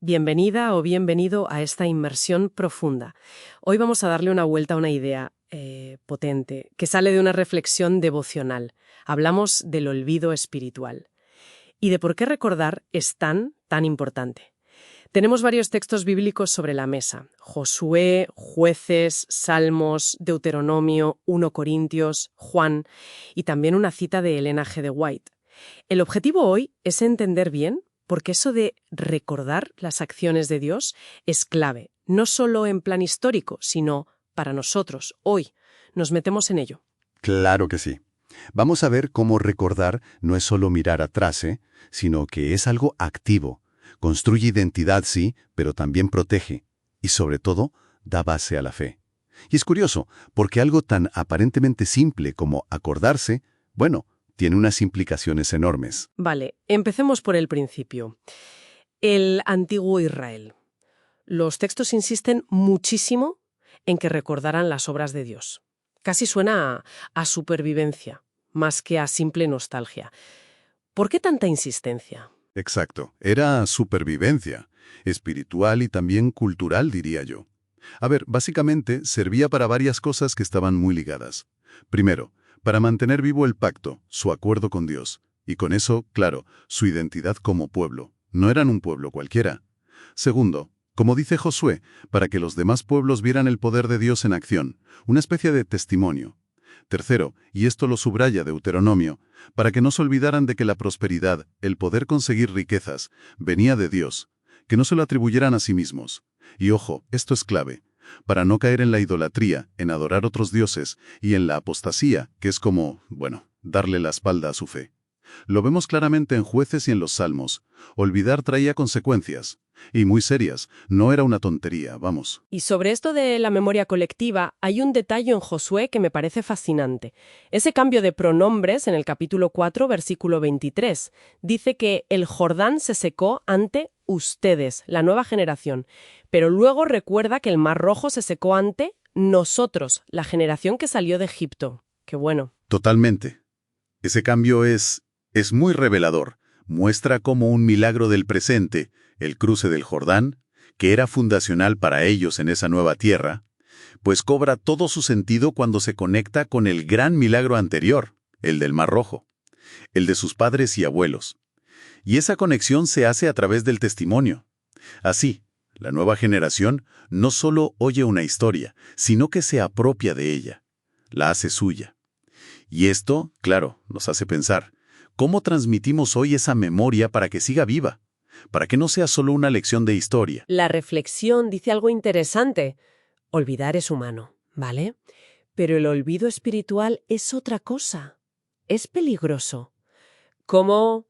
Bienvenida o bienvenido a esta inmersión profunda. Hoy vamos a darle una vuelta a una idea potente que sale de una reflexión devocional. Hablamos del olvido espiritual y de por qué recordar es tan importante. Tenemos varios textos bíblicos sobre la mesa: Josué, Jueces, Salmos, Deuteronomio, 1 Corintios, Juan y también una cita de Elena G. de White. El objetivo hoy es entender bien, porque eso de recordar las acciones de Dios es clave, no solo en plan histórico, sino para nosotros, hoy. Nos metemos en ello. Claro que sí. Vamos a ver cómo recordar no es solo mirar atrás, sino que es algo activo. Construye identidad, sí, pero también protege. Y sobre todo, da base a la fe. Y es curioso, porque algo tan aparentemente simple como acordarse, bueno, tiene unas implicaciones enormes. Vale, empecemos por el principio. El antiguo Israel. Los textos insisten muchísimo en que recordaran las obras de Dios. Casi suena a supervivencia, más que a simple nostalgia. ¿Por qué tanta insistencia? Exacto. Era supervivencia, espiritual y también cultural, diría yo. A ver, básicamente servía para varias cosas que estaban muy ligadas. Primero, para mantener vivo el pacto, su acuerdo con Dios. Y con eso, claro, su identidad como pueblo. No eran un pueblo cualquiera. Segundo, como dice Josué, para que los demás pueblos vieran el poder de Dios en acción, una especie de testimonio. Tercero, y esto lo subraya Deuteronomio, para que no se olvidaran de que la prosperidad, el poder conseguir riquezas, venía de Dios, que no se lo atribuyeran a sí mismos. Y ojo, esto es clave, para no caer en la idolatría, en adorar otros dioses y en la apostasía, que es como, bueno, darle la espalda a su fe. Lo vemos claramente en Jueces y en los Salmos. Olvidar traía consecuencias. Y muy serias. No era una tontería, vamos. Y sobre esto de la memoria colectiva, hay un detalle en Josué que me parece fascinante. Ese cambio de pronombres en el capítulo 4, versículo 23, dice que el Jordán se secó ante ustedes, la nueva generación, pero luego recuerda que el Mar Rojo se secó ante nosotros, la generación que salió de Egipto. Qué bueno. Totalmente. Ese cambio es muy revelador. Muestra cómo un milagro del presente, el cruce del Jordán, que era fundacional para ellos en esa nueva tierra, pues cobra todo su sentido cuando se conecta con el gran milagro anterior, el del Mar Rojo, el de sus padres y abuelos. Y esa conexión se hace a través del testimonio. Así, la nueva generación no solo oye una historia, sino que se apropia de ella, la hace suya. Y esto, claro, nos hace pensar, ¿cómo transmitimos hoy esa memoria para que siga viva? Para que no sea solo una lección de historia. La reflexión dice algo interesante. Olvidar es humano, ¿vale? Pero el olvido espiritual es otra cosa. Es peligroso. ¿Cómo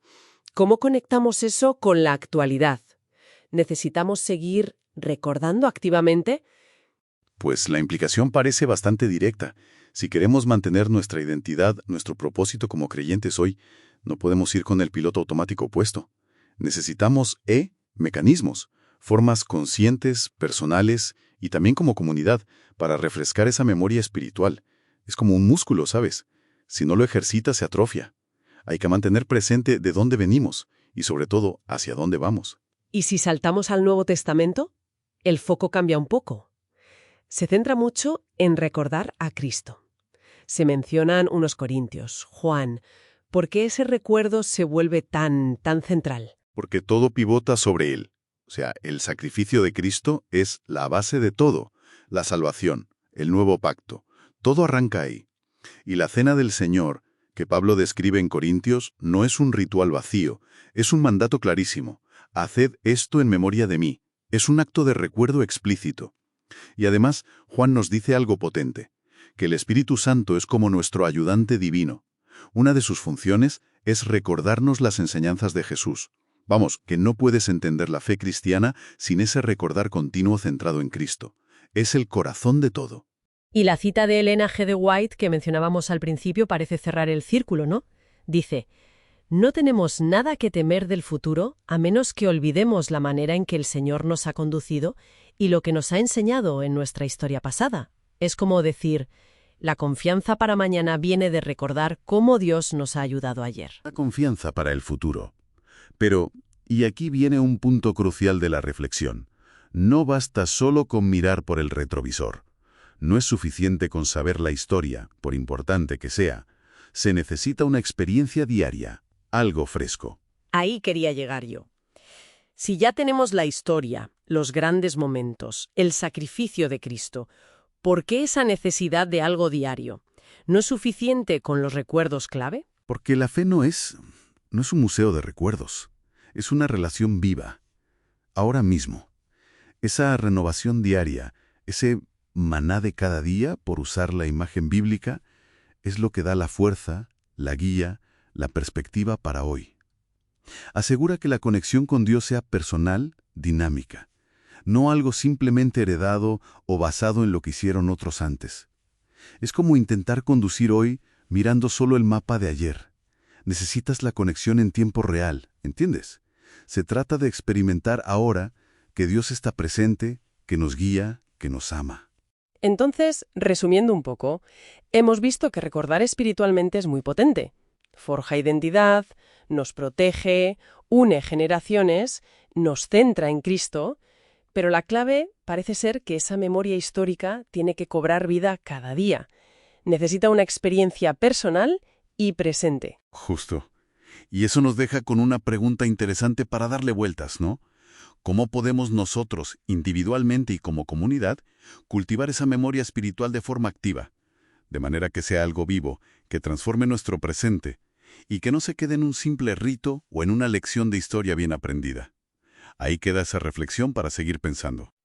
conectamos eso con la actualidad? ¿Necesitamos seguir recordando activamente? Pues la implicación parece bastante directa. Si queremos mantener nuestra identidad, nuestro propósito como creyentes hoy, no podemos ir con el piloto automático puesto. Necesitamos mecanismos, formas conscientes, personales y también como comunidad para refrescar esa memoria espiritual. Es como un músculo, ¿sabes? Si no lo ejercita, se atrofia. Hay que mantener presente de dónde venimos y sobre todo hacia dónde vamos. ¿Y si saltamos al Nuevo Testamento? El foco cambia un poco. Se centra mucho en recordar a Cristo. Se mencionan unos Corintios, Juan. ¿Por qué ese recuerdo se vuelve tan central? Porque todo pivota sobre Él. O sea, el sacrificio de Cristo es la base de todo. La salvación, el nuevo pacto. Todo arranca ahí. Y la cena del Señor, que Pablo describe en Corintios, no es un ritual vacío. Es un mandato clarísimo. Haced esto en memoria de mí. Es un acto de recuerdo explícito. Y además, Juan nos dice algo potente, que el Espíritu Santo es como nuestro ayudante divino. Una de sus funciones es recordarnos las enseñanzas de Jesús. Vamos, que no puedes entender la fe cristiana sin ese recordar continuo centrado en Cristo. Es el corazón de todo. Y la cita de Elena G. de White que mencionábamos al principio parece cerrar el círculo, ¿no? Dice: no tenemos nada que temer del futuro a menos que olvidemos la manera en que el Señor nos ha conducido y lo que nos ha enseñado en nuestra historia pasada. Es como decir, la confianza para mañana viene de recordar cómo Dios nos ha ayudado ayer. La confianza para el futuro. Pero, Y aquí viene un punto crucial de la reflexión. No basta solo con mirar por el retrovisor. No es suficiente con saber la historia, por importante que sea. Se necesita una experiencia diaria, algo fresco. Ahí quería llegar yo. Si ya tenemos la historia, los grandes momentos, el sacrificio de Cristo, ¿por qué esa necesidad de algo diario? ¿No es suficiente con los recuerdos clave? Porque la fe no es un museo de recuerdos. Es una relación viva. Ahora mismo. Esa renovación diaria, ese maná de cada día, por usar la imagen bíblica, es lo que da la fuerza, la guía, la perspectiva para hoy. Asegura que la conexión con Dios sea personal, dinámica, no algo simplemente heredado o basado en lo que hicieron otros antes. Es como intentar conducir hoy mirando solo el mapa de ayer. Necesitas la conexión en tiempo real, ¿entiendes? Se trata de experimentar ahora que Dios está presente, que nos guía, que nos ama. Entonces, resumiendo un poco, hemos visto que recordar espiritualmente es muy potente. Forja identidad, nos protege, une generaciones, nos centra en Cristo, pero la clave parece ser que esa memoria histórica tiene que cobrar vida cada día. Necesita una experiencia personal y presente. Justo. Y eso nos deja con una pregunta interesante para darle vueltas, ¿no? ¿Cómo podemos nosotros, individualmente y como comunidad, cultivar esa memoria espiritual de forma activa? De manera que sea algo vivo, que transforme nuestro presente, y que no se quede en un simple rito o en una lección de historia bien aprendida. Ahí queda esa reflexión para seguir pensando.